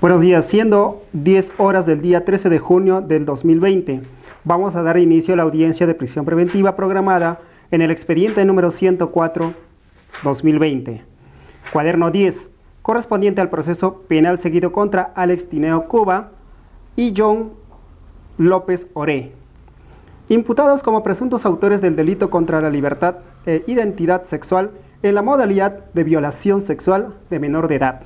Buenos días, siendo 10 horas del día 13 de junio del 2020, vamos a dar inicio a la audiencia de prisión preventiva programada en el expediente número 104-2020, cuaderno 10, correspondiente al proceso penal seguido contra Alex Tineo Cuba y John López Oré, imputados como presuntos autores del delito contra la libertad e identidad sexual en la modalidad de violación sexual de menor de edad.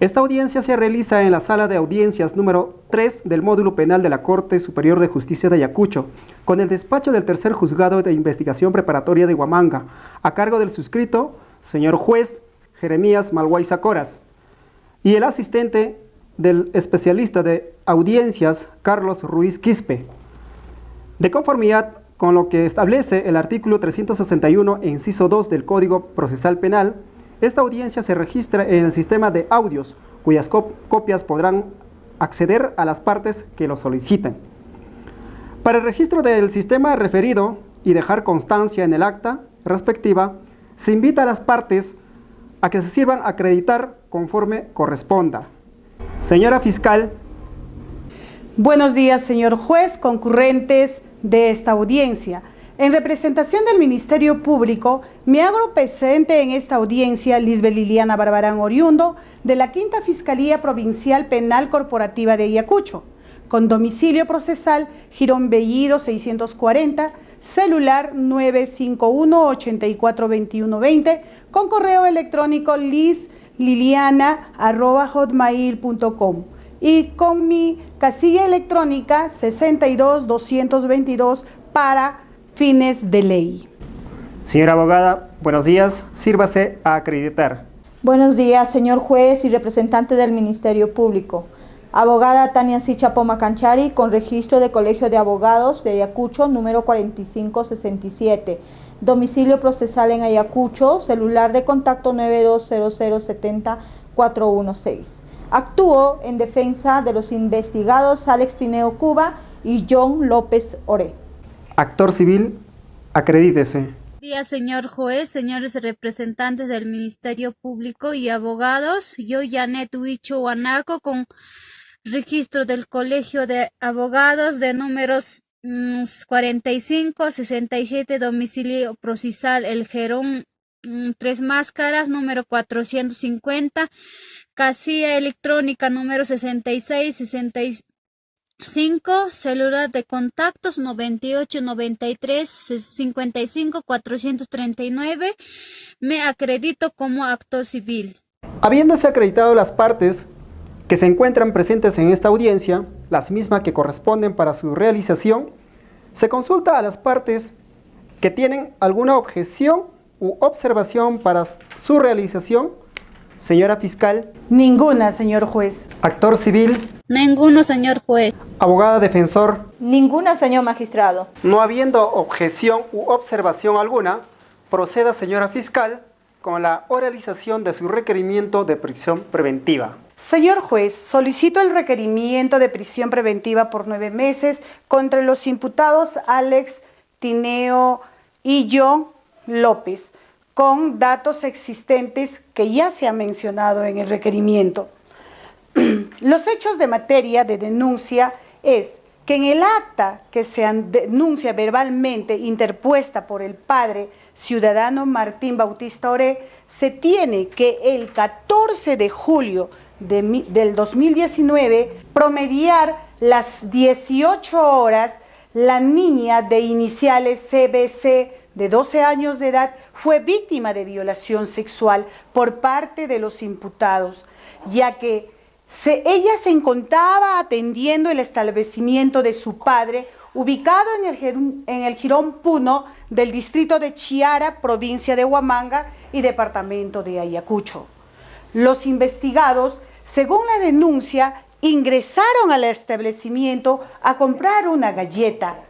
Esta audiencia se realiza en la sala de audiencias número 3 del módulo penal de la Corte Superior de Justicia de Ayacucho, con el despacho del tercer juzgado de investigación preparatoria de Huamanga, a cargo del suscrito, señor juez Jeremías Malguaiza Coras, y el asistente del especialista de audiencias, Carlos Ruiz Quispe. De conformidad con lo que establece el artículo 361, inciso 2 del Código Procesal Penal, esta audiencia se registra en el sistema de audios, cuyas copias podrán acceder a las partes que lo soliciten. Para el registro del sistema referido y dejar constancia en el acta respectiva, se invita a las partes a que se sirvan a acreditar conforme corresponda. Señora fiscal. Buenos días, señor juez, concurrentes de esta audiencia. En representación del Ministerio Público, me hago presente en esta audiencia Lisbeth Liliana Barbarán Oriundo, de la Quinta Fiscalía Provincial Penal Corporativa de Ayacucho, con domicilio procesal Girón Bellido 640, celular 951-842120, con correo electrónico lisliliana@hotmail.com y con mi casilla electrónica 62222 para fines de ley. Señora abogada, buenos días, sírvase a acreditar. Buenos días, señor juez y representante del Ministerio Público. Abogada Tania Sicha Poma Canchari, con registro de Colegio de Abogados de Ayacucho, número 4567. Domicilio procesal en Ayacucho, celular de contacto 920070-416. Actúo en defensa de los investigados Alex Tineo Cuba y John López Oré. Actor civil, acredítese. Buenos días, señor juez, señores representantes del Ministerio Público y abogados. Yo, Janet Huicho Huanaco, con registro del Colegio de Abogados de números 4567, domicilio procesal El Jerón, Tres Máscaras, número 450, casilla electrónica número 6665, celular de contactos 98 93 55 439. Me acredito como actor civil. Habiéndose acreditado las partes que se encuentran presentes en esta audiencia, las mismas que corresponden para su realización, se consulta a las partes que tienen alguna objeción u observación para su realización. Señora fiscal. Ninguna, señor juez. Actor civil. Ninguno, señor juez. Abogada defensor. Ninguna, señor magistrado. No habiendo objeción u observación alguna, proceda, señora fiscal, con la oralización de su requerimiento de prisión preventiva. Señor juez, solicito el requerimiento de prisión preventiva por 9 meses contra los imputados Alex Tineo y John López, con datos existentes que ya se han mencionado en el requerimiento. Los hechos de materia de denuncia es que en el acta que se denuncia verbalmente interpuesta por el padre ciudadano Martín Bautista Oré, se tiene que el 14 de julio del 2019, promediar las 18 horas, la niña de iniciales CBC de 12 años de edad fue víctima de violación sexual por parte de los imputados, ya que ella se encontraba atendiendo el establecimiento de su padre, ubicado en el Jirón Puno del distrito de Chiara, provincia de Huamanga y departamento de Ayacucho. Los investigados, según la denuncia, ingresaron al establecimiento a comprar una galleta.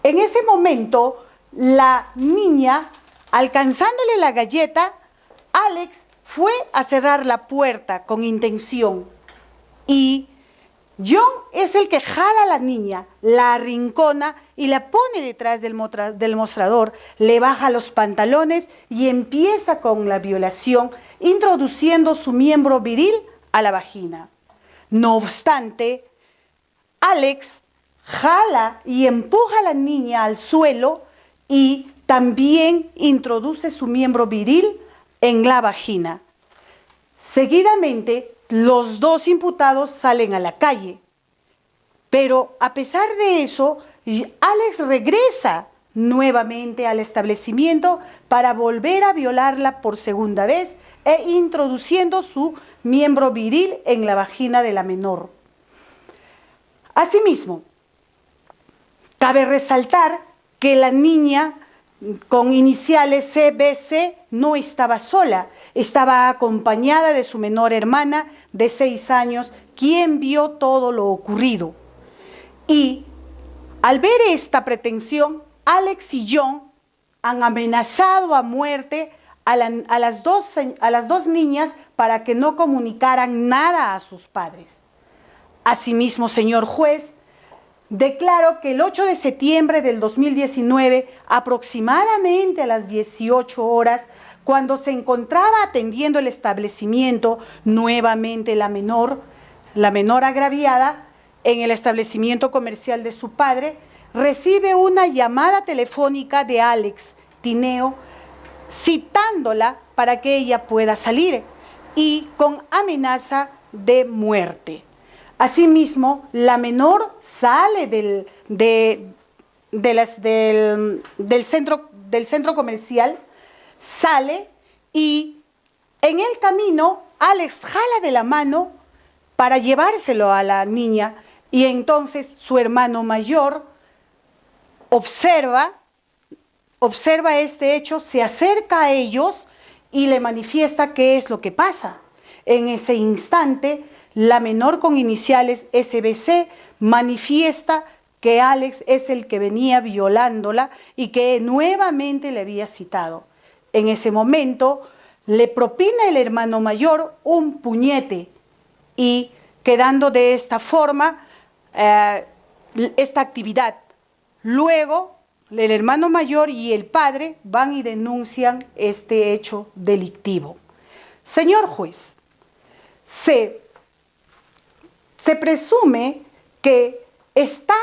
En ese momento, la niña, alcanzándole la galleta, Alex fue a cerrar la puerta con intención y John es el que jala a la niña, la arrincona y la pone detrás del mostrador, le baja los pantalones y empieza con la violación, introduciendo su miembro viril a la vagina. No obstante, Alex jala y empuja a la niña al suelo y también introduce su miembro viril en la vagina. Seguidamente, los dos imputados salen a la calle, pero a pesar de eso, Alex regresa nuevamente al establecimiento para volver a violarla por segunda vez e introduciendo su miembro viril en la vagina de la menor. Asimismo, cabe resaltar que la niña con iniciales CBC no estaba sola, estaba acompañada de su menor hermana de 6 años, quien vio todo lo ocurrido. Y al ver esta pretensión, Alex y John han amenazado a muerte a las dos niñas para que no comunicaran nada a sus padres. Asimismo, señor juez, declaro que el 8 de septiembre del 2019, aproximadamente a las 18 horas, cuando se encontraba atendiendo el establecimiento, nuevamente la menor agraviada, en el establecimiento comercial de su padre, recibe una llamada telefónica de Alex Tineo, citándola para que ella pueda salir y con amenaza de muerte. Asimismo, la menor sale del centro comercial, sale y en el camino Alex jala de la mano para llevárselo a la niña y entonces su hermano mayor observa este hecho, se acerca a ellos y le manifiesta qué es lo que pasa. En ese instante, la menor con iniciales SBC manifiesta que Alex es el que venía violándola y que nuevamente le había citado. En ese momento le propina el hermano mayor un puñete y quedando de esta forma esta actividad. Luego el hermano mayor y el padre van y denuncian este hecho delictivo. Señor juez, se presume que está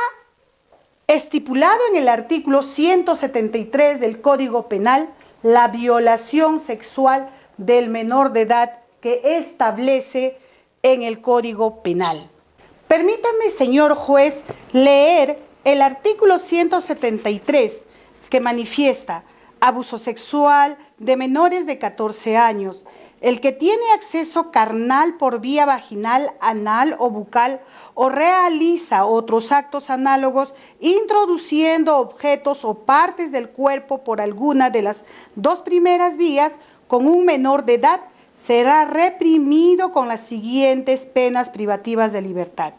estipulado en el artículo 173 del Código Penal la violación sexual del menor de edad que establece en el Código Penal. Permítame, señor juez, leer el artículo 173 que manifiesta abuso sexual de menores de 14 años. El que tiene acceso carnal por vía vaginal, anal o bucal o realiza otros actos análogos introduciendo objetos o partes del cuerpo por alguna de las dos primeras vías con un menor de edad será reprimido con las siguientes penas privativas de libertad.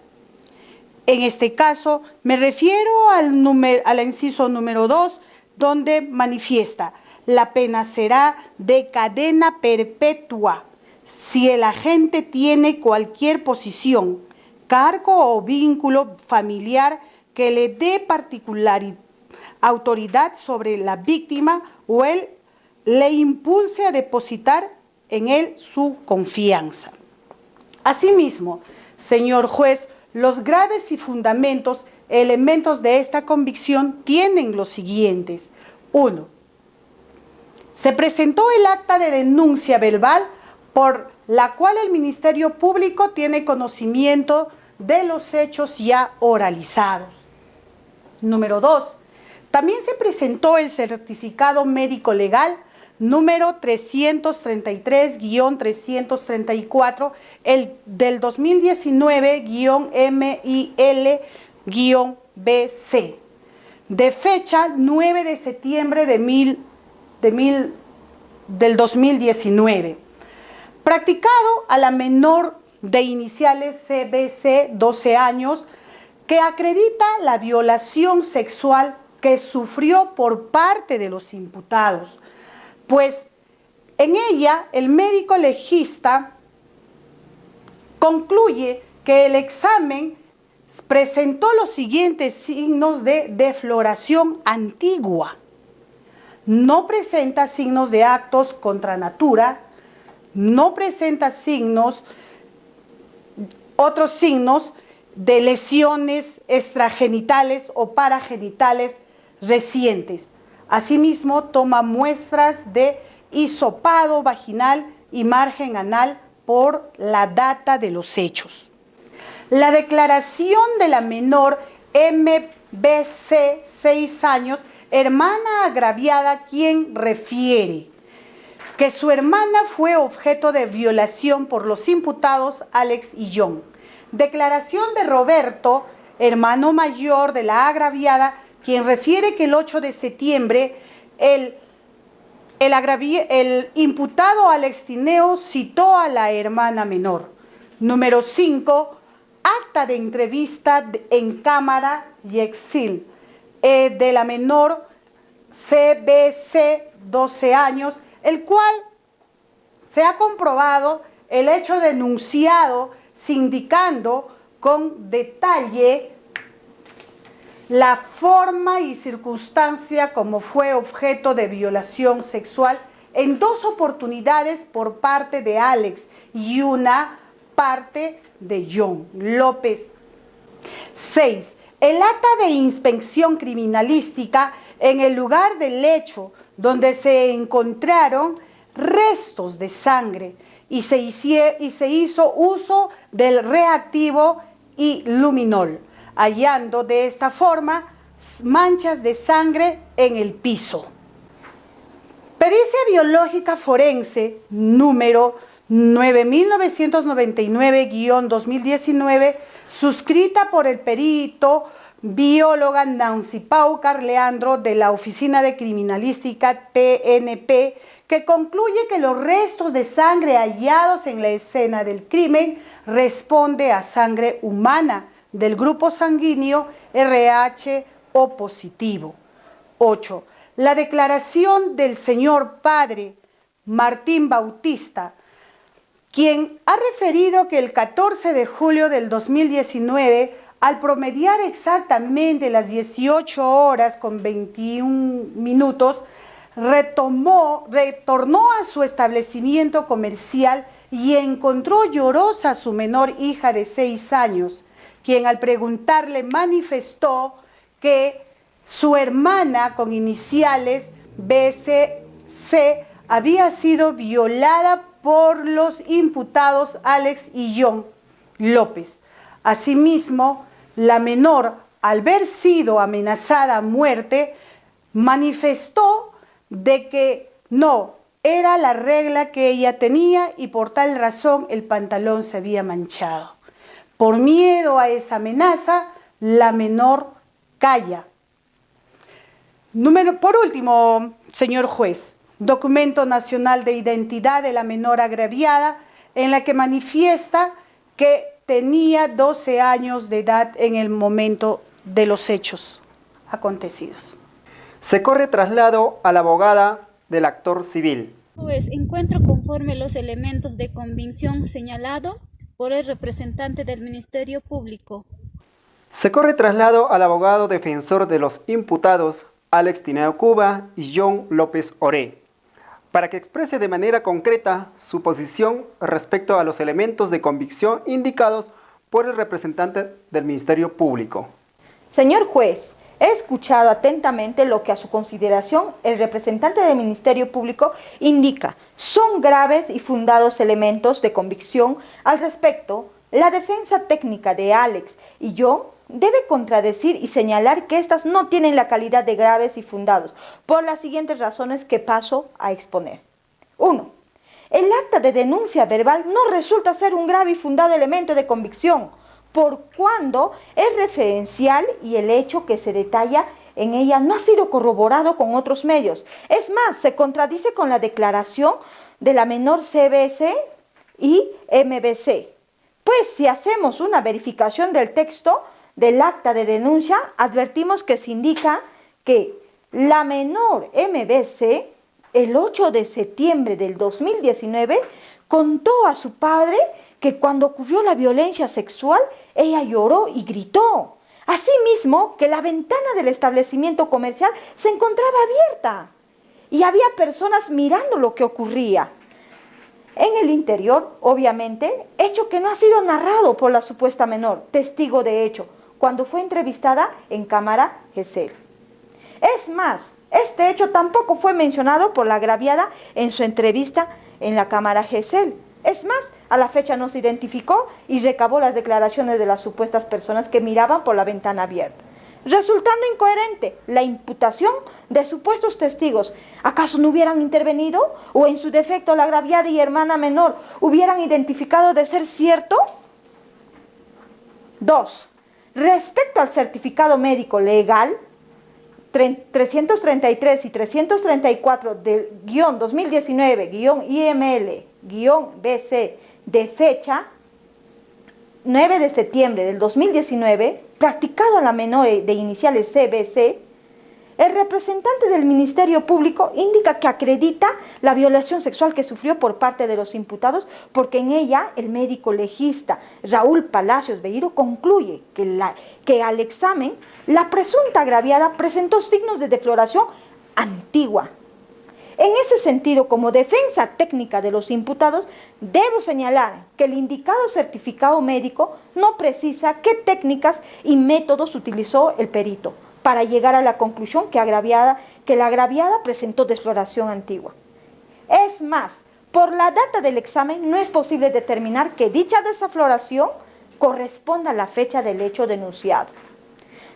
En este caso me refiero al inciso número 2, donde manifiesta: la pena será de cadena perpetua si el agente tiene cualquier posición, cargo o vínculo familiar que le dé particular autoridad sobre la víctima o él le impulse a depositar en él su confianza. Asimismo, señor juez, los graves y elementos de esta convicción tienen los siguientes. 1. Se presentó el acta de denuncia verbal por la cual el Ministerio Público tiene conocimiento de los hechos ya oralizados. Número 2. También se presentó el certificado médico legal número 333-334, el del 2019-MIL-BC, de fecha 9 de septiembre del 2019, practicado a la menor de iniciales CBC, 12 años, que acredita la violación sexual que sufrió por parte de los imputados, pues en ella el médico legista concluye que el examen presentó los siguientes signos de defloración antigua. No presenta signos de actos contra natura, no presenta otros signos de lesiones extragenitales o paragenitales recientes. Asimismo, toma muestras de hisopado vaginal y margen anal por la data de los hechos. La declaración de la menor MBC, 6 años, hermana agraviada, quien refiere que su hermana fue objeto de violación por los imputados Alex y John. Declaración de Roberto, hermano mayor de la agraviada, quien refiere que el 8 de septiembre el imputado Alex Tineo citó a la hermana menor. Número 5, acta de entrevista en cámara y exil de la menor CBC, 12 años, el cual se ha comprobado el hecho denunciado, sindicando con detalle la forma y circunstancia como fue objeto de violación sexual en 2 oportunidades por parte de Alex y una parte de John López. 6. El acta de inspección criminalística en el lugar del hecho, donde se encontraron restos de sangre y se hizo uso del reactivo y luminol, hallando de esta forma manchas de sangre en el piso. Pericia biológica forense número 9999-2019, suscrita por el perito bióloga Nancy Paucar Leandro de la Oficina de Criminalística TNP, que concluye que los restos de sangre hallados en la escena del crimen responde a sangre humana del grupo sanguíneo RH O positivo. 8. La declaración del señor padre Martín Bautista, quien ha referido que el 14 de julio del 2019, al promediar exactamente las 18 horas con 21 minutos, retornó a su establecimiento comercial y encontró llorosa a su menor hija de 6 años, quien al preguntarle manifestó que su hermana con iniciales BCC había sido violada por los imputados Alex y John López. Asimismo, la menor, al ver sido amenazada a muerte, manifestó de que no era la regla que ella tenía y por tal razón el pantalón se había manchado. Por miedo a esa amenaza, la menor calla. Por último, señor juez, documento nacional de identidad de la menor agraviada, en la que manifiesta que tenía 12 años de edad en el momento de los hechos acontecidos. Se corre traslado a la abogada del actor civil. Pues encuentro conforme los elementos de convicción señalado por el representante del Ministerio Público. Se corre traslado al abogado defensor de los imputados Alex Tineo Cuba y John López Oré, para que exprese de manera concreta su posición respecto a los elementos de convicción indicados por el representante del Ministerio Público. Señor juez, he escuchado atentamente lo que a su consideración el representante del Ministerio Público indica. Son graves y fundados elementos de convicción al respecto. La defensa técnica de Alex y yo debe contradecir y señalar que estas no tienen la calidad de graves y fundados, por las siguientes razones que paso a exponer. 1. El acta de denuncia verbal no resulta ser un grave y fundado elemento de convicción, por cuando es referencial y el hecho que se detalla en ella no ha sido corroborado con otros medios. Es más, se contradice con la declaración de la menor CBC y MBC. Pues si hacemos una verificación del texto del acta de denuncia, advertimos que se indica que la menor MBC, el 8 de septiembre del 2019, contó a su padre que cuando ocurrió la violencia sexual, ella lloró y gritó. Asimismo, que la ventana del establecimiento comercial se encontraba abierta y había personas mirando lo que ocurría. En el interior, obviamente, hecho que no ha sido narrado por la supuesta menor, testigo de hecho, cuando fue entrevistada en cámara Gesell. Es más, este hecho tampoco fue mencionado por la agraviada en su entrevista en la cámara Gesell. Es más, a la fecha no se identificó y recabó las declaraciones de las supuestas personas que miraban por la ventana abierta, resultando incoherente la imputación de supuestos testigos. ¿Acaso no hubieran intervenido? ¿O en su defecto la agraviada y hermana menor hubieran identificado de ser cierto? 2. Respecto al certificado médico legal 333 y 334 del _2019-IML-BC de fecha 9 de septiembre del 2019, practicado a la menor de iniciales CBC, el representante del Ministerio Público indica que acredita la violación sexual que sufrió por parte de los imputados, porque en ella el médico legista Raúl Palacios Beiro concluye que al examen la presunta agraviada presentó signos de defloración antigua. En ese sentido, como defensa técnica de los imputados, debo señalar que el indicado certificado médico no precisa qué técnicas y métodos utilizó el perito para llegar a la conclusión que la agraviada presentó desfloración antigua. Es más, por la data del examen no es posible determinar que dicha desafloración corresponda a la fecha del hecho denunciado.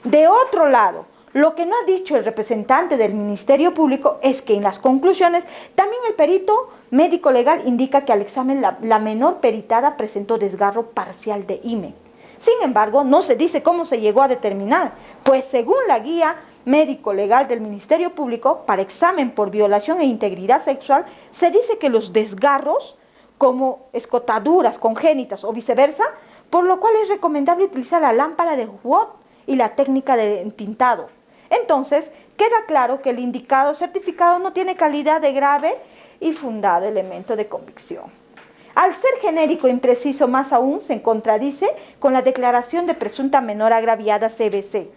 De otro lado, lo que no ha dicho el representante del Ministerio Público es que en las conclusiones también el perito médico legal indica que al examen la menor peritada presentó desgarro parcial de himen. Sin embargo, no se dice cómo se llegó a determinar, pues según la guía médico legal del Ministerio Público para examen por violación e integridad sexual, se dice que los desgarros, como escotaduras congénitas o viceversa, por lo cual es recomendable utilizar la lámpara de Huot y la técnica de entintado. Entonces, queda claro que el indicado certificado no tiene calidad de grave y fundado elemento de convicción. Al ser genérico e impreciso, más aún se contradice con la declaración de presunta menor agraviada CBC,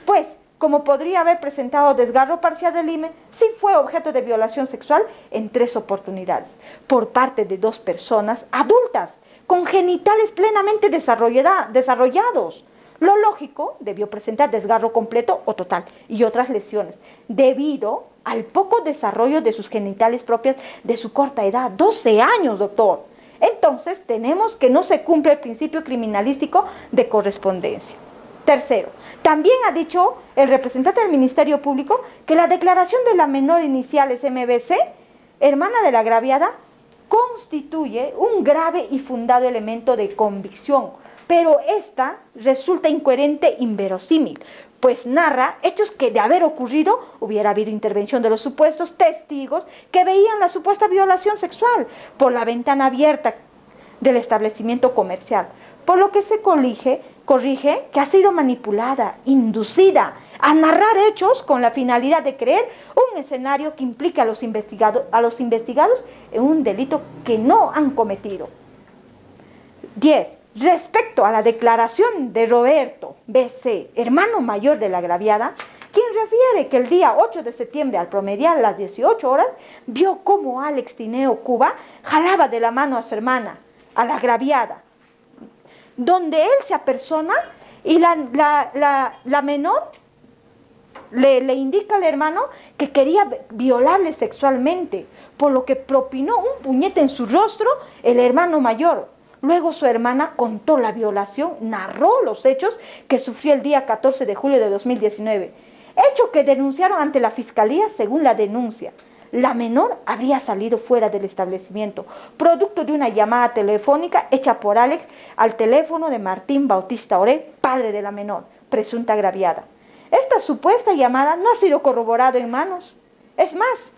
pues, como podría haber presentado desgarro parcial del himen, sí fue objeto de violación sexual en 3 oportunidades, por parte de 2 personas adultas, con genitales plenamente desarrollados. Lo lógico, debió presentar desgarro completo o total y otras lesiones, debido al poco desarrollo de sus genitales propias de su corta edad, 12 años, doctor. Entonces, tenemos que no se cumple el principio criminalístico de correspondencia. Tercero, también ha dicho el representante del Ministerio Público que la declaración de la menor iniciales MBC, hermana de la agraviada, constituye un grave y fundado elemento de convicción, pero esta resulta incoherente e inverosímil, pues narra hechos que de haber ocurrido hubiera habido intervención de los supuestos testigos que veían la supuesta violación sexual por la ventana abierta del establecimiento comercial, por lo que se corrige que ha sido manipulada, inducida a narrar hechos con la finalidad de creer un escenario que implique a los investigados en un delito que no han cometido. 10. Respecto a la declaración de Roberto B.C., hermano mayor de la agraviada, quien refiere que el día 8 de septiembre, al promediar las 18 horas, vio cómo Alex Tineo Cuba jalaba de la mano a su hermana, a la agraviada, donde él se apersona y la menor le indica al hermano que quería violarle sexualmente, por lo que propinó un puñete en su rostro el hermano mayor. Luego su hermana contó la violación, narró los hechos que sufrió el día 14 de julio de 2019, hecho que denunciaron ante la fiscalía. Según la denuncia, la menor habría salido fuera del establecimiento, producto de una llamada telefónica hecha por Alex al teléfono de Martín Bautista Oré, padre de la menor, presunta agraviada. Esta supuesta llamada no ha sido corroborada en manos. Es más,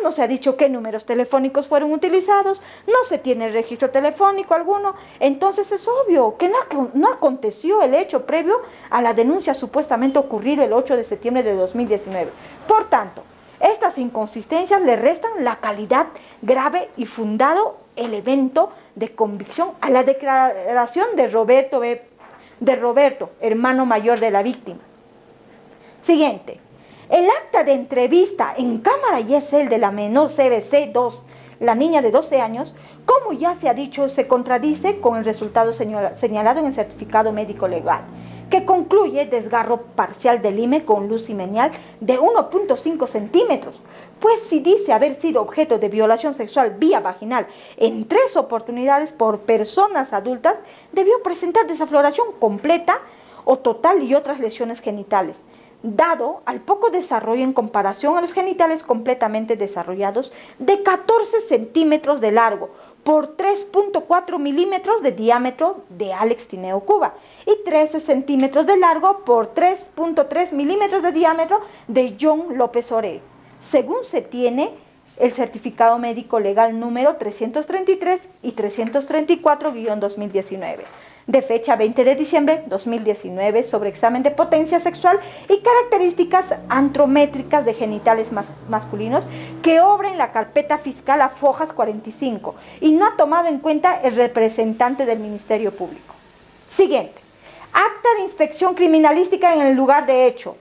no se ha dicho qué números telefónicos fueron utilizados, no se tiene registro telefónico alguno. Entonces es obvio que no aconteció el hecho previo a la denuncia supuestamente ocurrida el 8 de septiembre de 2019. Por tanto, estas inconsistencias le restan la calidad grave y fundado elemento de convicción a la declaración de Roberto, hermano mayor de la víctima. Siguiente. El acta de entrevista en cámara y es el de la menor CBC2, la niña de 12 años, como ya se ha dicho, se contradice con el resultado señalado en el certificado médico legal, que concluye desgarro parcial del IME con luz menial de 1.5 centímetros, pues si dice haber sido objeto de violación sexual vía vaginal en 3 oportunidades por personas adultas, debió presentar desafloración completa o total y otras lesiones genitales, dado al poco desarrollo en comparación a los genitales completamente desarrollados de 14 centímetros de largo por 3.4 milímetros de diámetro de Alex Tineo Cuba y 13 centímetros de largo por 3.3 milímetros de diámetro de John López Oré, según se tiene el certificado médico legal número 333 y 334-2019. De fecha 20 de diciembre 2019 sobre examen de potencia sexual y características antrométricas de genitales masculinos que obra en la carpeta fiscal a Fojas 45 y no ha tomado en cuenta el representante del Ministerio Público. Siguiente. Acta de inspección criminalística en el lugar de hecho.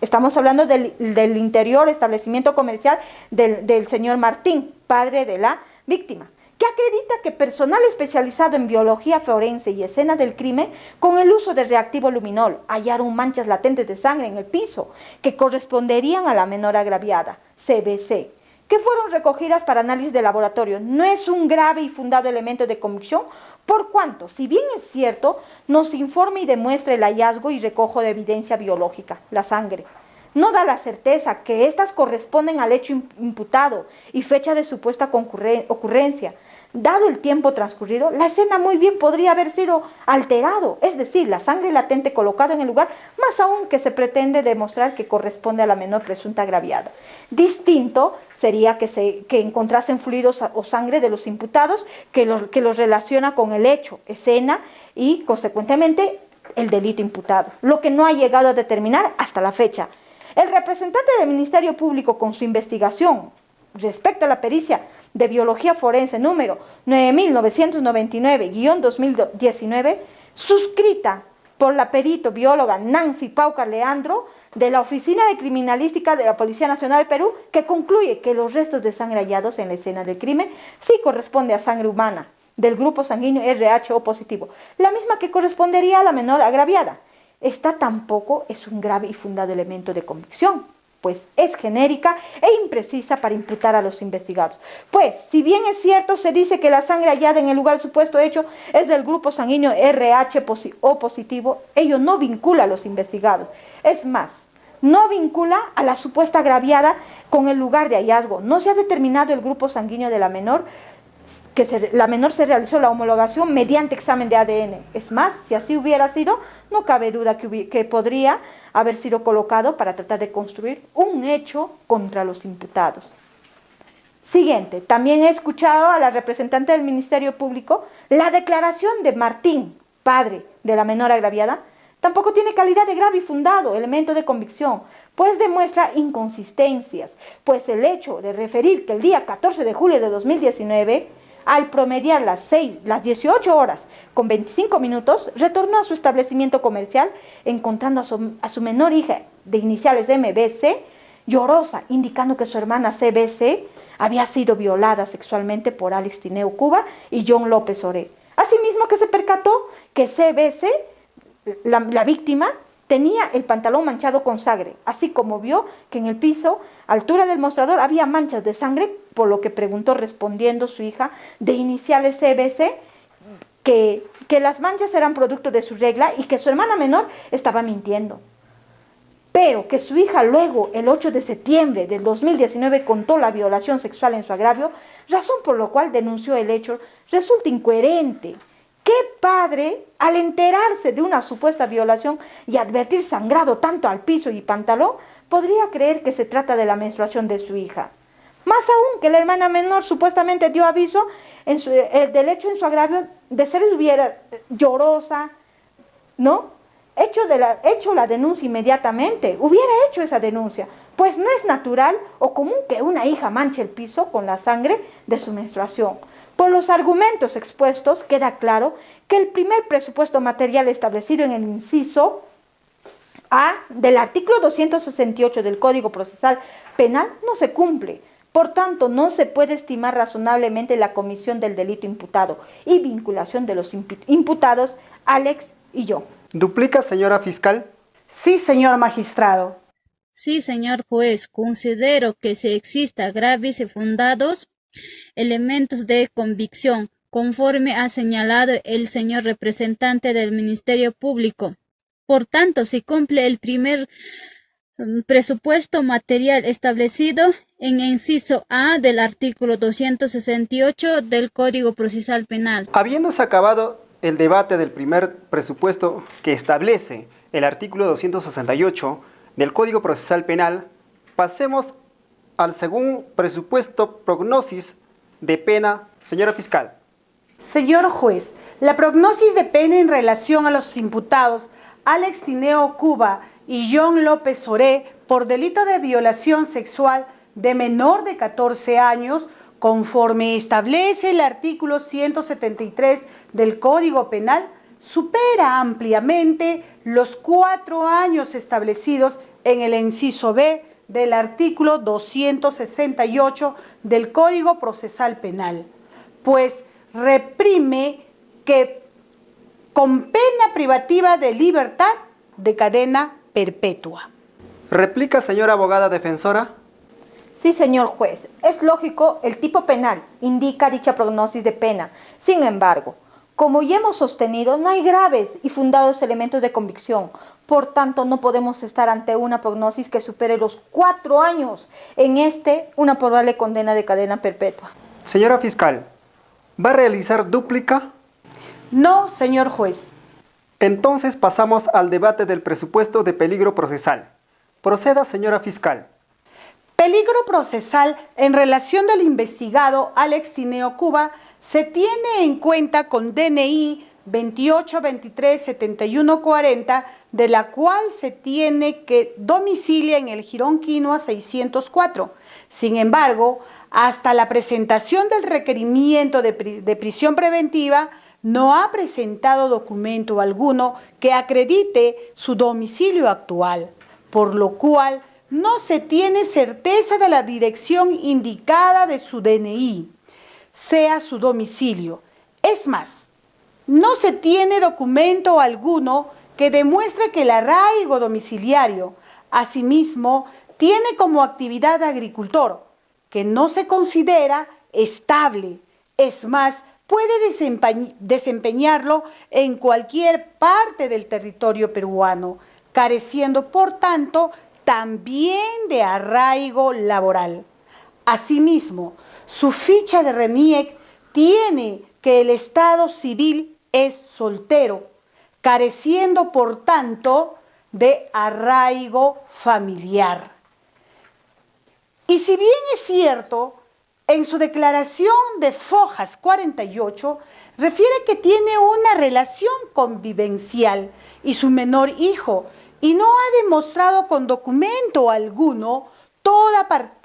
Estamos hablando del interior establecimiento comercial del señor Martín, padre de la víctima, que acredita que personal especializado en biología forense y escena del crimen, con el uso de reactivo luminol, hallaron manchas latentes de sangre en el piso que corresponderían a la menor agraviada, CBC, que fueron recogidas para análisis de laboratorio. No es un grave y fundado elemento de convicción, por cuanto, si bien es cierto, nos informa y demuestra el hallazgo y recojo de evidencia biológica, la sangre. No da la certeza que éstas corresponden al hecho imputado y fecha de supuesta ocurrencia. Dado el tiempo transcurrido, la escena muy bien podría haber sido alterado, es decir, la sangre latente colocada en el lugar, más aún que se pretende demostrar que corresponde a la menor presunta agraviada. Distinto sería que encontrasen fluidos o sangre de los imputados que los relaciona con el hecho, escena y, consecuentemente, el delito imputado, lo que no ha llegado a determinar hasta la fecha. El representante del Ministerio Público, con su investigación respecto a la pericia de biología forense número 9999-2019, suscrita por la perito bióloga Nancy Paucar Leandro de la Oficina de Criminalística de la Policía Nacional de Perú, que concluye que los restos de sangre hallados en la escena del crimen sí corresponde a sangre humana del grupo sanguíneo RH-O positivo, la misma que correspondería a la menor agraviada. Esta tampoco es un grave y fundado elemento de convicción, pues es genérica e imprecisa para imputar a los investigados. Pues, si bien es cierto, se dice que la sangre hallada en el lugar supuesto hecho es del grupo sanguíneo RH-O positivo, ello no vincula a los investigados. Es más, no vincula a la supuesta agraviada con el lugar de hallazgo. No se ha determinado el grupo sanguíneo de la menor, la menor se realizó la homologación mediante examen de ADN. Es más, si así hubiera sido, no cabe duda que podría haber sido colocado para tratar de construir un hecho contra los imputados. Siguiente, también he escuchado a la representante del Ministerio Público, la declaración de Martín, padre de la menor agraviada, tampoco tiene calidad de grave y fundado elemento de convicción, pues demuestra inconsistencias, pues el hecho de referir que el día 14 de julio de 2019, al promediar las 18 horas con 25 minutos, retornó a su establecimiento comercial, encontrando a su menor hija de iniciales MBC, llorosa, indicando que su hermana CBC había sido violada sexualmente por Alex Tineo Cuba y John López Oré. Asimismo que se percató que CBC, la víctima, tenía el pantalón manchado con sangre, así como vio que en el piso, a altura del mostrador, había manchas de sangre, por lo que preguntó respondiendo su hija de iniciales CBC que las manchas eran producto de su regla y que su hermana menor estaba mintiendo. Pero que su hija luego, el 8 de septiembre del 2019, contó la violación sexual en su agravio, razón por la cual denunció el hecho, resulta incoherente. ¿Qué padre, al enterarse de una supuesta violación y advertir sangrado tanto al piso y pantalón, podría creer que se trata de la menstruación de su hija? Más aún que la hermana menor supuestamente dio aviso del hecho en su agravio de ser llorosa, ¿no? Hecho la denuncia inmediatamente, hubiera hecho esa denuncia, pues no es natural o común que una hija manche el piso con la sangre de su menstruación. Por los argumentos expuestos, queda claro que el primer presupuesto material establecido en el inciso A del artículo 268 del Código Procesal Penal no se cumple. Por tanto, no se puede estimar razonablemente la comisión del delito imputado y vinculación de los imputados Alex y yo. ¿Duplica, señora fiscal? Sí, señor magistrado. Sí, señor juez, considero que si exista graves y fundados elementos de convicción, conforme ha señalado el señor representante del Ministerio Público. Por tanto, se cumple el primer presupuesto material establecido en inciso A del artículo 268 del Código Procesal Penal. Habiéndose acabado el debate del primer presupuesto que establece el artículo 268 del Código Procesal Penal, pasemos al segundo presupuesto prognosis de pena, señora fiscal. Señor juez, la prognosis de pena en relación a los imputados Alex Tineo Cuba y John López Oré por delito de violación sexual de menor de 14 años, conforme establece el artículo 173 del Código Penal, supera ampliamente los 4 años establecidos en el inciso B del artículo 268 del Código Procesal Penal, pues reprime que con pena privativa de libertad de cadena perpetua. ¿Replica, señora abogada defensora? Sí, señor juez, es lógico, el tipo penal indica dicha prognosis de pena. Sin embargo, como ya hemos sostenido, no hay graves y fundados elementos de convicción. Por tanto, no podemos estar ante una prognosis que supere los 4 años. En una probable condena de cadena perpetua. Señora fiscal, ¿va a realizar dúplica? No, señor juez. Entonces pasamos al debate del presupuesto de peligro procesal. Proceda, señora fiscal. Peligro procesal en relación del investigado Alex Tineo Cuba se tiene en cuenta con DNI 28237140, de la cual se tiene que domicilia en el Jirón Quinoa 604. Sin embargo, hasta la presentación del requerimiento de prisión preventiva, no ha presentado documento alguno que acredite su domicilio actual, por lo cual no se tiene certeza de la dirección indicada de su DNI, sea su domicilio. Es más, no se tiene documento alguno que demuestre que el arraigo domiciliario, asimismo, tiene como actividad agricultor, que no se considera estable. Es más, puede desempeñarlo en cualquier parte del territorio peruano, careciendo, por tanto, también de arraigo laboral. Asimismo, su ficha de RENIEC tiene que el estado civil es soltero, careciendo, por tanto, de arraigo familiar. Y si bien es cierto, en su declaración de Fojas 48, refiere que tiene una relación convivencial y su menor hijo, y no ha demostrado con documento alguno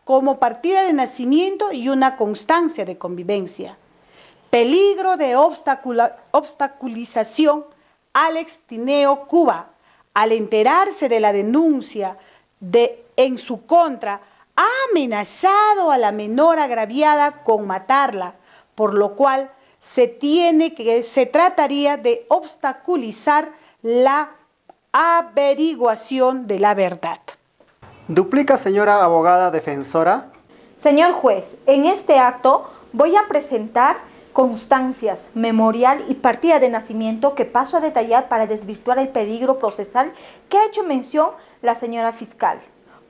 como partida de nacimiento y una constancia de convivencia. Peligro de obstaculización. Alex Tineo Cuba, al enterarse de la denuncia en su contra, ha amenazado a la menor agraviada con matarla, por lo cual se trataría de obstaculizar la averiguación de la verdad. ¿Duplica, señora abogada defensora? Señor juez, en este acto voy a presentar constancias, memorial y partida de nacimiento que paso a detallar para desvirtuar el peligro procesal que ha hecho mención la señora fiscal.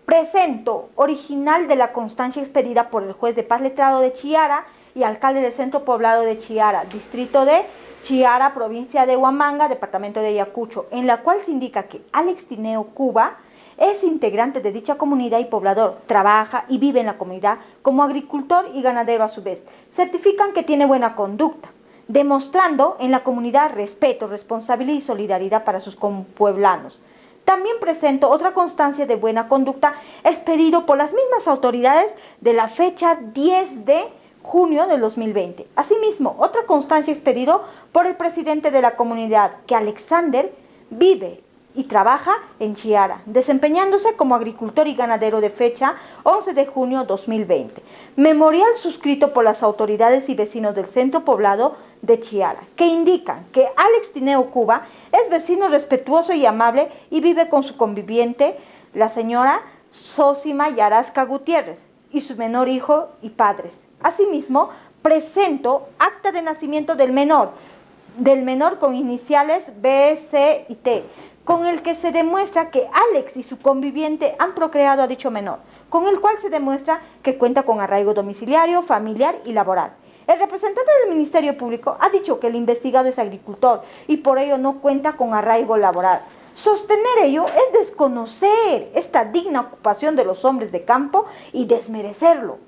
Presento original de la constancia expedida por el juez de paz letrado de Chiara y alcalde del centro poblado de Chiara, distrito de Chiara, provincia de Huamanga, departamento de Ayacucho, en la cual se indica que Alex Tineo Cuba es integrante de dicha comunidad y poblador, trabaja y vive en la comunidad como agricultor y ganadero a su vez. Certifican que tiene buena conducta, demostrando en la comunidad respeto, responsabilidad y solidaridad para sus compueblanos. También presento otra constancia de buena conducta expedido por las mismas autoridades de la fecha 10 de junio del 2020. Asimismo, otra constancia expedida por el presidente de la comunidad, que Alexander vive y trabaja en Chiara, desempeñándose como agricultor y ganadero, de fecha 11 de junio 2020. Memorial suscrito por las autoridades y vecinos del centro poblado de Chiara, que indican que Alex Tineo Cuba es vecino respetuoso y amable y vive con su conviviente, la señora Sósima Yarasca Gutiérrez, y su menor hijo y padres. Asimismo, presento acta de nacimiento del menor con iniciales B, C y T, con el que se demuestra que Alex y su conviviente han procreado a dicho menor, con el cual se demuestra que cuenta con arraigo domiciliario, familiar y laboral. El representante del Ministerio Público ha dicho que el investigado es agricultor y por ello no cuenta con arraigo laboral. Sostener ello es desconocer esta digna ocupación de los hombres de campo y desmerecerlo.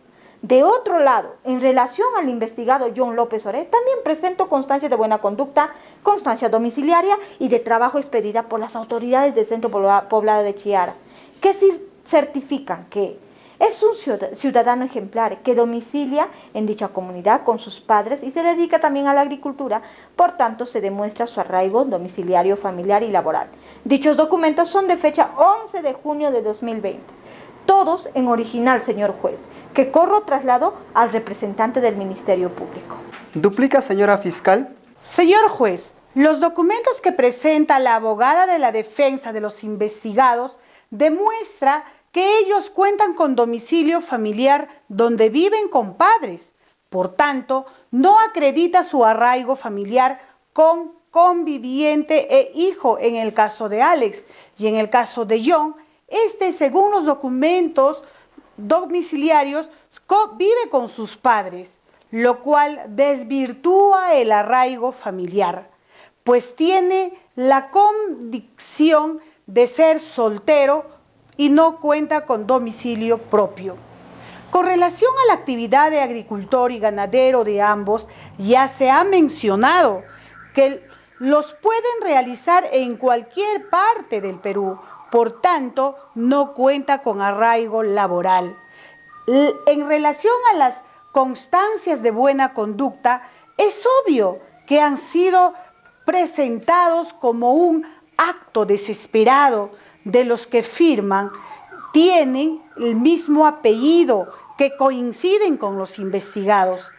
De otro lado, en relación al investigado John López Oré, también presento constancia de buena conducta, constancia domiciliaria y de trabajo expedida por las autoridades del centro poblado de Chiara, que certifican que es un ciudadano ejemplar que domicilia en dicha comunidad con sus padres y se dedica también a la agricultura. Por tanto, se demuestra su arraigo domiciliario, familiar y laboral. Dichos documentos son de fecha 11 de junio de 2020. Todos en original, señor juez, que corro traslado al representante del Ministerio Público. ¿Duplica, señora fiscal? Señor juez, los documentos que presenta la abogada de la defensa de los investigados demuestra que ellos cuentan con domicilio familiar donde viven con padres. Por tanto, no acredita su arraigo familiar con conviviente e hijo en el caso de Alex, y en el caso de John, según los documentos domiciliarios, vive con sus padres, lo cual desvirtúa el arraigo familiar, pues tiene la condición de ser soltero y no cuenta con domicilio propio. Con relación a la actividad de agricultor y ganadero de ambos, ya se ha mencionado que los pueden realizar en cualquier parte del Perú. Por tanto, no cuenta con arraigo laboral. En relación a las constancias de buena conducta, es obvio que han sido presentados como un acto desesperado de los que firman. Tienen el mismo apellido, que coinciden con los investigados.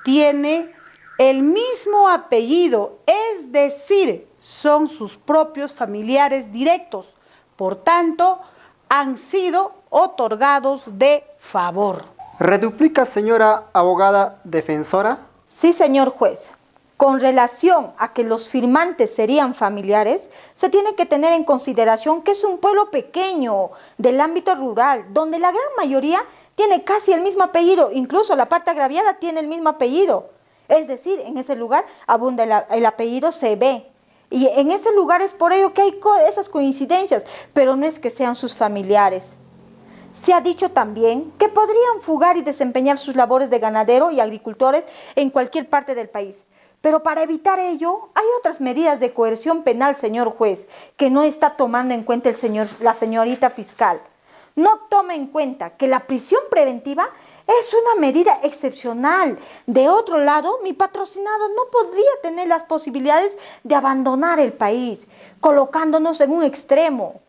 Tiene el mismo apellido, es decir, son sus propios familiares directos. Por tanto, han sido otorgados de favor. ¿Reduplica, señora abogada defensora? Sí, señor juez. Con relación a que los firmantes serían familiares, se tiene que tener en consideración que es un pueblo pequeño del ámbito rural, donde la gran mayoría tiene casi el mismo apellido, incluso la parte agraviada tiene el mismo apellido. Es decir, en ese lugar abunda el apellido CB. Y en ese lugar es por ello que hay esas coincidencias, pero no es que sean sus familiares. Se ha dicho también que podrían fugar y desempeñar sus labores de ganadero y agricultores en cualquier parte del país. Pero para evitar ello, hay otras medidas de coerción penal, señor juez, que no está tomando en cuenta la señorita fiscal. No toma en cuenta que la prisión preventiva es una medida excepcional. De otro lado, mi patrocinado no podría tener las posibilidades de abandonar el país, colocándonos en un extremo.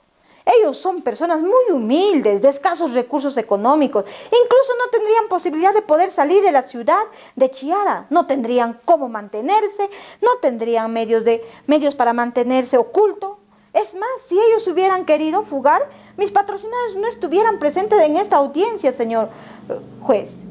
Ellos son personas muy humildes, de escasos recursos económicos. Incluso no tendrían posibilidad de poder salir de la ciudad de Chiara. No tendrían cómo mantenerse, no tendrían medios para mantenerse oculto. Es más, si ellos hubieran querido fugar, mis patrocinadores no estuvieran presentes en esta audiencia, señor juez.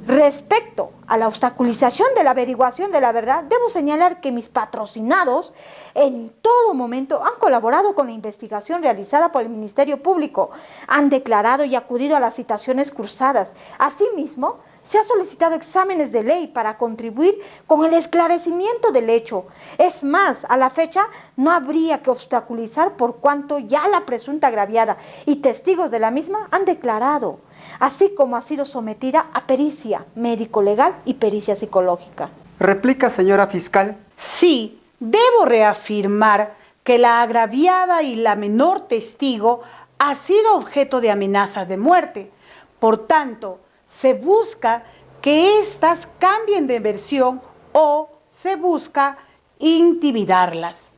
Respecto a la obstaculización de la averiguación de la verdad, debo señalar que mis patrocinados en todo momento han colaborado con la investigación realizada por el Ministerio Público, han declarado y acudido a las citaciones cursadas. Asimismo, se ha solicitado exámenes de ley para contribuir con el esclarecimiento del hecho. Es más, a la fecha no habría que obstaculizar por cuanto ya la presunta agraviada y testigos de la misma han declarado, así como ha sido sometida a pericia médico-legal y pericia psicológica. ¿Replica, señora fiscal? Sí, debo reafirmar que la agraviada y la menor testigo ha sido objeto de amenazas de muerte. Por tanto, se busca que éstas cambien de versión o se busca intimidarlas.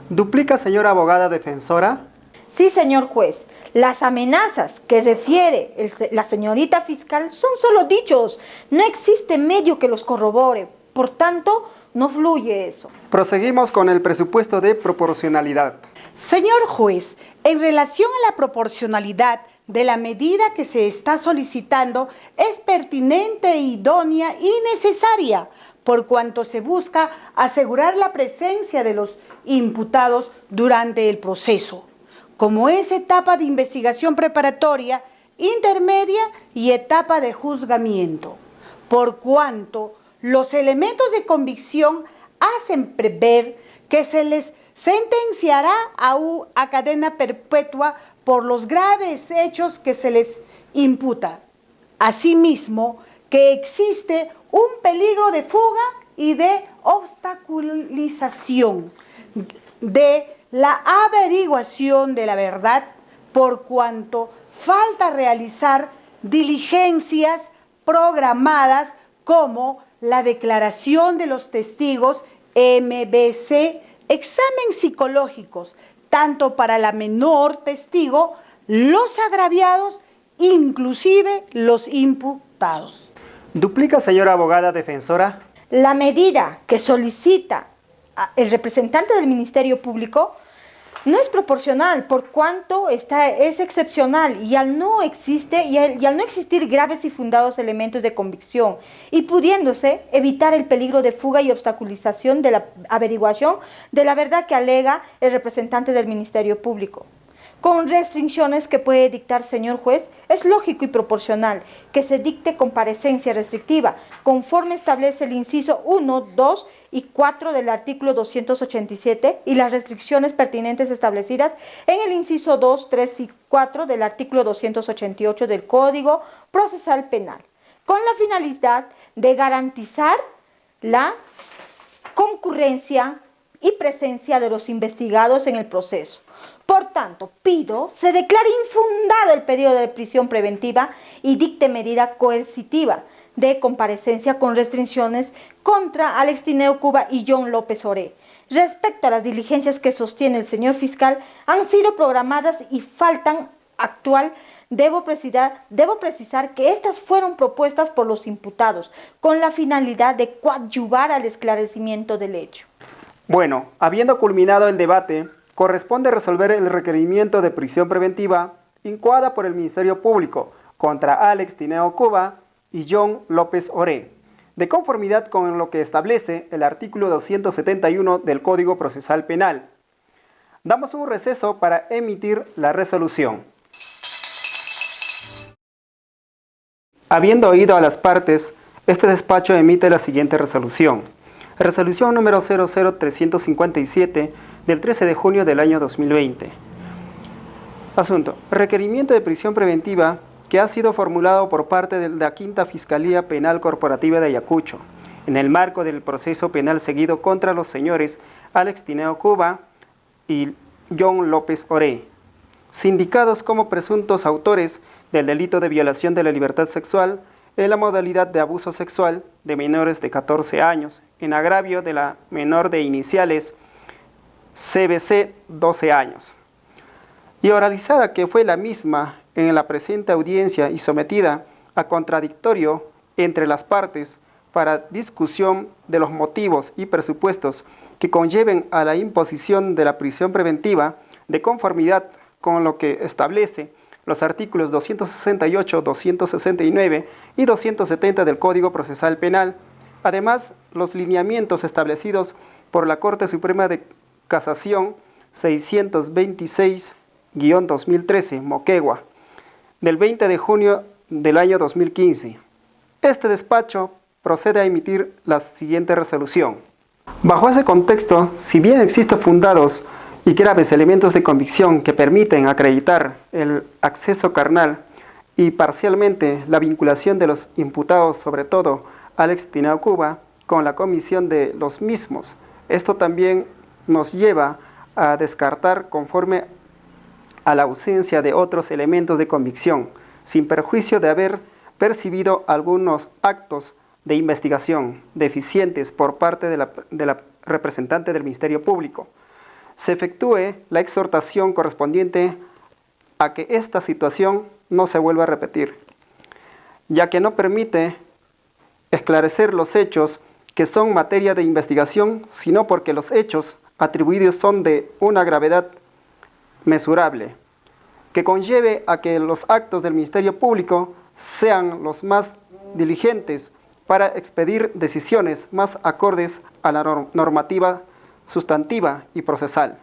¿Duplica, señora abogada defensora? Sí, señor juez. Las amenazas que refiere la señorita fiscal son solo dichos. No existe medio que los corrobore. Por tanto, no fluye eso. Proseguimos con el presupuesto de proporcionalidad. Señor juez, en relación a la proporcionalidad de la medida que se está solicitando, es pertinente, idónea y necesaria, por cuanto se busca asegurar la presencia de los imputados durante el proceso, como es etapa de investigación preparatoria, intermedia y etapa de juzgamiento, por cuanto los elementos de convicción hacen prever que se les sentenciará a cadena perpetua por los graves hechos que se les imputa. Asimismo, que existe un peligro de fuga y de obstaculización de la averiguación de la verdad, por cuanto falta realizar diligencias programadas como la declaración de los testigos MBC, exámenes psicológicos, tanto para la menor testigo, los agraviados, inclusive los imputados. ¿Duplica, señora abogada defensora? La medida que solicita el representante del Ministerio Público no es proporcional, por cuanto es excepcional y al no existir graves y fundados elementos de convicción y pudiéndose evitar el peligro de fuga y obstaculización de la averiguación de la verdad que alega el representante del Ministerio Público. Con restricciones que puede dictar, señor juez, es lógico y proporcional que se dicte comparecencia restrictiva, conforme establece el inciso 1, 2 y 4 del artículo 287 y las restricciones pertinentes establecidas en el inciso 2, 3 y 4 del artículo 288 del Código Procesal Penal, con la finalidad de garantizar la concurrencia y presencia de los investigados en el proceso. Por tanto, pido se declare infundado el pedido de prisión preventiva y dicte medida coercitiva de comparecencia con restricciones contra Alex Tineo Cuba y John López Oré. Respecto a las diligencias que sostiene el señor fiscal, han sido programadas y faltan actual. Debo precisar que estas fueron propuestas por los imputados con la finalidad de coadyuvar al esclarecimiento del hecho. Bueno, habiendo culminado el debate, corresponde resolver el requerimiento de prisión preventiva incoada por el Ministerio Público contra Alex Tineo Cuba y John López Oré, de conformidad con lo que establece el artículo 271 del Código Procesal Penal. Damos un receso para emitir la resolución. Habiendo oído a las partes, este despacho emite la siguiente resolución. Resolución número 00357 del 13 de junio del año 2020. Asunto. Requerimiento de prisión preventiva que ha sido formulado por parte de la Quinta Fiscalía Penal Corporativa de Ayacucho, en el marco del proceso penal seguido contra los señores Alex Tineo Cuba y John López Oré, sindicados como presuntos autores del delito de violación de la libertad sexual en la modalidad de abuso sexual de menores de 14 años, en agravio de la menor de iniciales CBC 12 años, y oralizada que fue la misma en la presente audiencia y sometida a contradictorio entre las partes para discusión de los motivos y presupuestos que conlleven a la imposición de la prisión preventiva de conformidad con lo que establece los artículos 268, 269 y 270 del Código Procesal Penal, además los lineamientos establecidos por la Corte Suprema de Casación 626-2013, Moquegua, del 20 de junio del año 2015. Este despacho procede a emitir la siguiente resolución. Bajo ese contexto, si bien existen fundados y graves elementos de convicción que permiten acreditar el acceso carnal y parcialmente la vinculación de los imputados, sobre todo Alex Tineo Cuba, con la comisión de los mismos, esto también nos lleva a descartar conforme a la ausencia de otros elementos de convicción, sin perjuicio de haber percibido algunos actos de investigación deficientes por parte de la representante del Ministerio Público, se efectúe la exhortación correspondiente a que esta situación no se vuelva a repetir, ya que no permite esclarecer los hechos que son materia de investigación, sino porque los hechos atribuidos son de una gravedad mesurable, que conlleve a que los actos del Ministerio Público sean los más diligentes para expedir decisiones más acordes a la normativa sustantiva y procesal.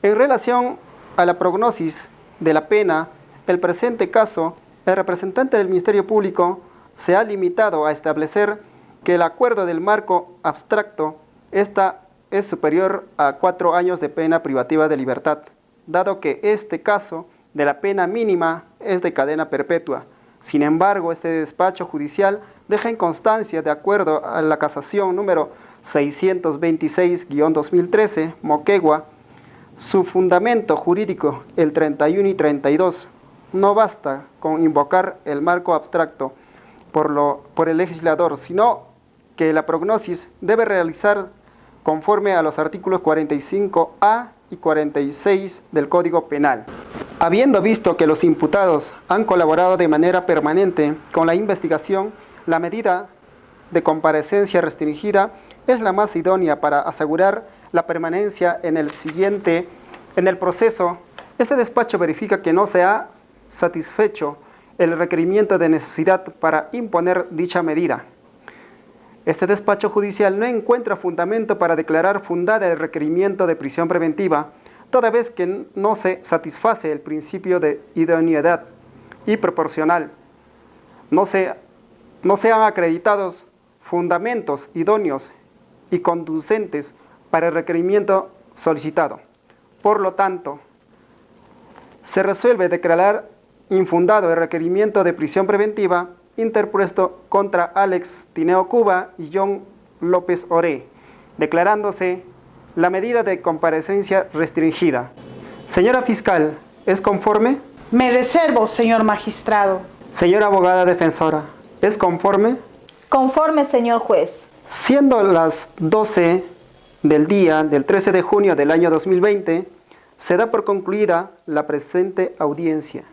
En relación a la prognosis de la pena, el presente caso, el representante del Ministerio Público se ha limitado a establecer que el acuerdo del marco abstracto es superior a 4 años de pena privativa de libertad, dado que este caso de la pena mínima es de cadena perpetua. Sin embargo, este despacho judicial deja en constancia, de acuerdo a la casación número 626-2013, Moquegua, su fundamento jurídico, el 31 y 32, no basta con invocar el marco abstracto por el legislador, sino que la prognosis debe realizar conforme a los artículos 45A y 46 del Código Penal. Habiendo visto que los imputados han colaborado de manera permanente con la investigación, la medida de comparecencia restringida es la más idónea para asegurar la permanencia en el proceso. Este despacho verifica que no se ha satisfecho el requerimiento de necesidad para imponer dicha medida. Este despacho judicial no encuentra fundamento para declarar fundada el requerimiento de prisión preventiva, toda vez que no se satisface el principio de idoneidad y proporcional. No se han acreditados fundamentos idóneos y conducentes para el requerimiento solicitado. Por lo tanto, se resuelve declarar infundado el requerimiento de prisión preventiva interpuesto contra Alex Tineo Cuba y John López Oré, declarándose la medida de comparecencia restringida. Señora fiscal, ¿es conforme? Me reservo, señor magistrado. Señora abogada defensora, ¿es conforme? Conforme, señor juez. Siendo las 12 del día del 13 de junio del año 2020, se da por concluida la presente audiencia.